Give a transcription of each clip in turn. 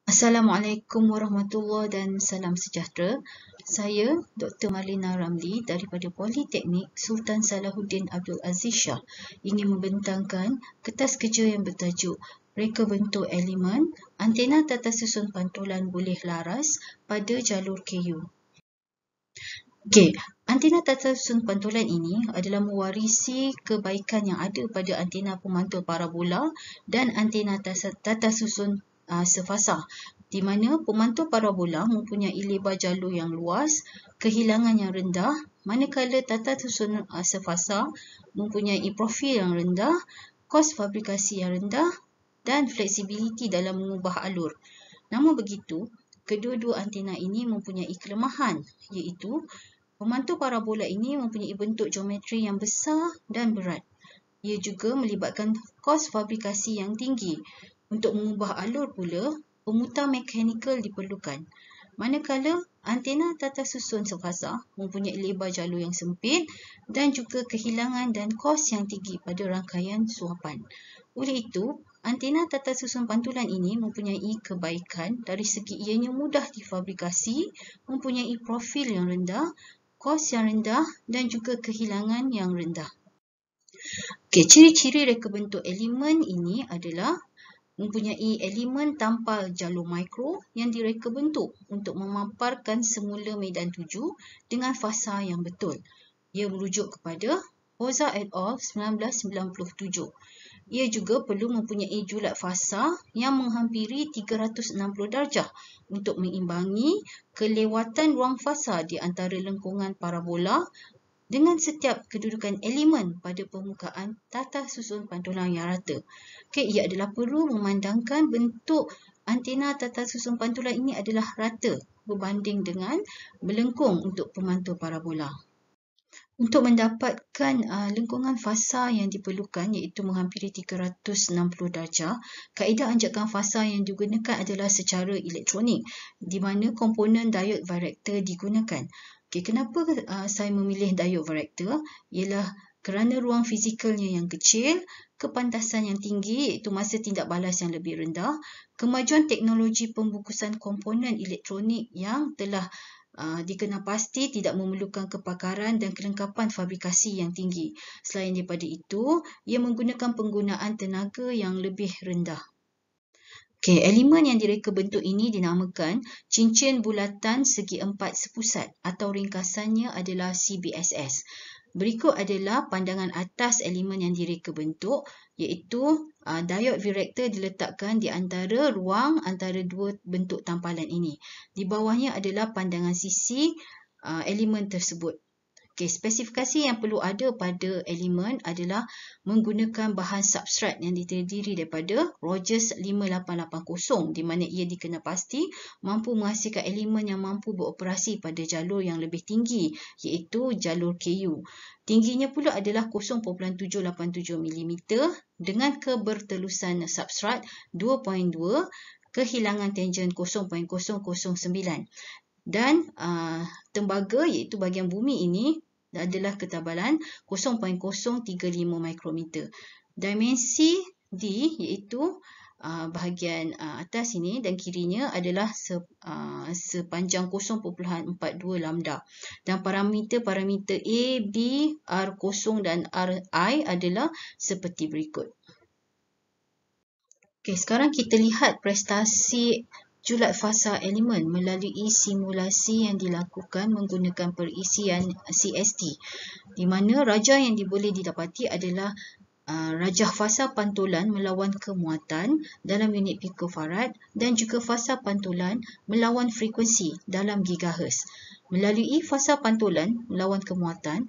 Assalamualaikum warahmatullahi dan salam sejahtera. Saya Dr. Marlina Ramli daripada Politeknik Sultan Salahuddin Abdul Aziz Shah ingin membentangkan kertas kerja yang bertajuk Reka bentuk elemen antena tata susun pantulan boleh laras pada jalur KU. Okey, antena tata susun pantulan ini adalah mewarisi kebaikan yang ada pada antena pemantul parabola dan antena tata susun sefasa, di mana pemantul parabola mempunyai lebar jalur yang luas, kehilangan yang rendah, manakala tata susun sefasa mempunyai profil yang rendah, kos fabrikasi yang rendah dan fleksibiliti dalam mengubah alur. Namun begitu, kedua-dua antena ini mempunyai kelemahan, iaitu pemantul parabola ini mempunyai bentuk geometri yang besar dan berat. Ia juga melibatkan kos fabrikasi yang tinggi. Untuk mengubah alur pula, pemutar mekanikal diperlukan. Manakala antena tata susun sefasa mempunyai lebar jalur yang sempit dan juga kehilangan dan kos yang tinggi pada rangkaian suapan. Oleh itu, antena tata susun pantulan ini mempunyai kebaikan dari segi ianya mudah difabrikasi, mempunyai profil yang rendah, kos yang rendah dan juga kehilangan yang rendah. Okey, ciri-ciri reka bentuk elemen ini adalah mempunyai elemen tanpa jalur mikro yang direka bentuk untuk memaparkan semula medan tuju dengan fasa yang betul. Ia merujuk kepada Hoza et al. 1997. Ia juga perlu mempunyai julat fasa yang menghampiri 360 darjah untuk mengimbangi kelewatan ruang fasa di antara lengkungan parabola dengan setiap kedudukan elemen pada permukaan tata susun pantulan yang rata. Okey, ia adalah perlu memandangkan bentuk antena tata susun pantulan ini adalah rata berbanding dengan melengkung untuk pemantul parabola. Untuk mendapatkan lengkungan fasa yang diperlukan, iaitu menghampiri 360 darjah, kaedah anjakan fasa yang digunakan adalah secara elektronik, di mana komponen diode varactor digunakan. Okay, kenapa saya memilih diode varactor? Ialah kerana ruang fizikalnya yang kecil, kepantasan yang tinggi iaitu masa tindak balas yang lebih rendah, kemajuan teknologi pembukusan komponen elektronik yang telah dikenal pasti tidak memerlukan kepakaran dan kelengkapan fabrikasi yang tinggi. Selain daripada itu, ia menggunakan penggunaan tenaga yang lebih rendah. Okey, elemen yang direka bentuk ini dinamakan cincin bulatan segi empat sepusat atau ringkasannya adalah CBSS. Berikut adalah pandangan atas elemen yang direka bentuk, iaitu diode varactor diletakkan di antara ruang antara dua bentuk tampalan ini. Di bawahnya adalah pandangan sisi elemen tersebut. Okay, spesifikasi yang perlu ada pada elemen adalah menggunakan bahan substrat yang terdiri daripada Rogers 5880, di mana ia dikenal pasti mampu menghasilkan elemen yang mampu beroperasi pada jalur yang lebih tinggi, iaitu jalur KU. Tingginya pula adalah 0.787 mm dengan kebertelusan substrat 2.2, kehilangan tangen 0.009 dan tembaga iaitu bahagian bumi ini adalah ketebalan 0.035 mikrometer. Dimensi D iaitu bahagian atas ini dan kirinya adalah sepanjang 0.42 lambda. Dan parameter-parameter A, B, R0 dan RI adalah seperti berikut. Okey, sekarang kita lihat prestasi julat fasa elemen melalui simulasi yang dilakukan menggunakan perisian CST, di mana rajah yang boleh didapati adalah rajah fasa pantulan melawan kemuatan dalam unit picofarad dan juga fasa pantulan melawan frekuensi dalam gigahertz. Melalui fasa pantulan melawan kemuatan,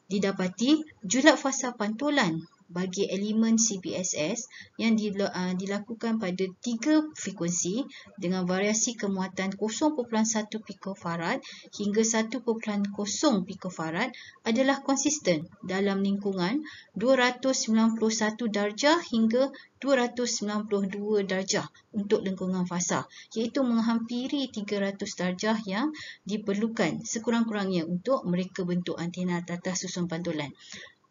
didapati julat fasa pantulan bagi elemen CBSS yang dilakukan pada 3 frekuensi dengan variasi kemuatan 0.1 picofarad hingga 1.0 picofarad adalah konsisten dalam lingkungan 291 darjah hingga 292 darjah untuk lengkungan fasa, iaitu menghampiri 300 darjah yang diperlukan sekurang-kurangnya untuk mereka bentuk antena tata susun pantulan.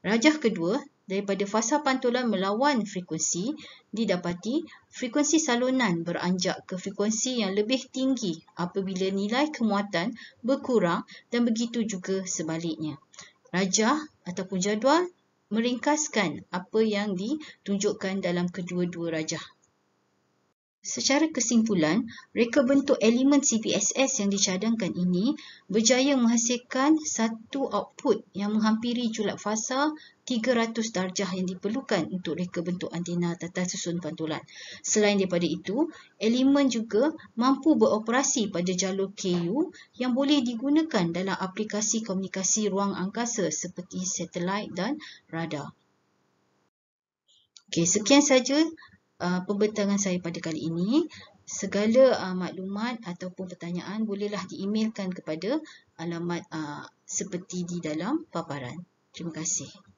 Rajah kedua daripada fasa pantulan melawan frekuensi, didapati frekuensi salunan beranjak ke frekuensi yang lebih tinggi apabila nilai kemuatan berkurang dan begitu juga sebaliknya. Rajah ataupun jadual meringkaskan apa yang ditunjukkan dalam kedua-dua rajah. Secara kesimpulan, reka bentuk elemen CPSS yang dicadangkan ini berjaya menghasilkan satu output yang menghampiri julat fasa 300 darjah yang diperlukan untuk reka bentuk antena tatan susun pantulan. Selain daripada itu, elemen juga mampu beroperasi pada jalur KU yang boleh digunakan dalam aplikasi komunikasi ruang angkasa seperti satelit dan radar. Okey, sekian saja pembentangan saya pada kali ini. Segala maklumat ataupun pertanyaan bolehlah di-emailkan kepada alamat seperti di dalam paparan. Terima kasih.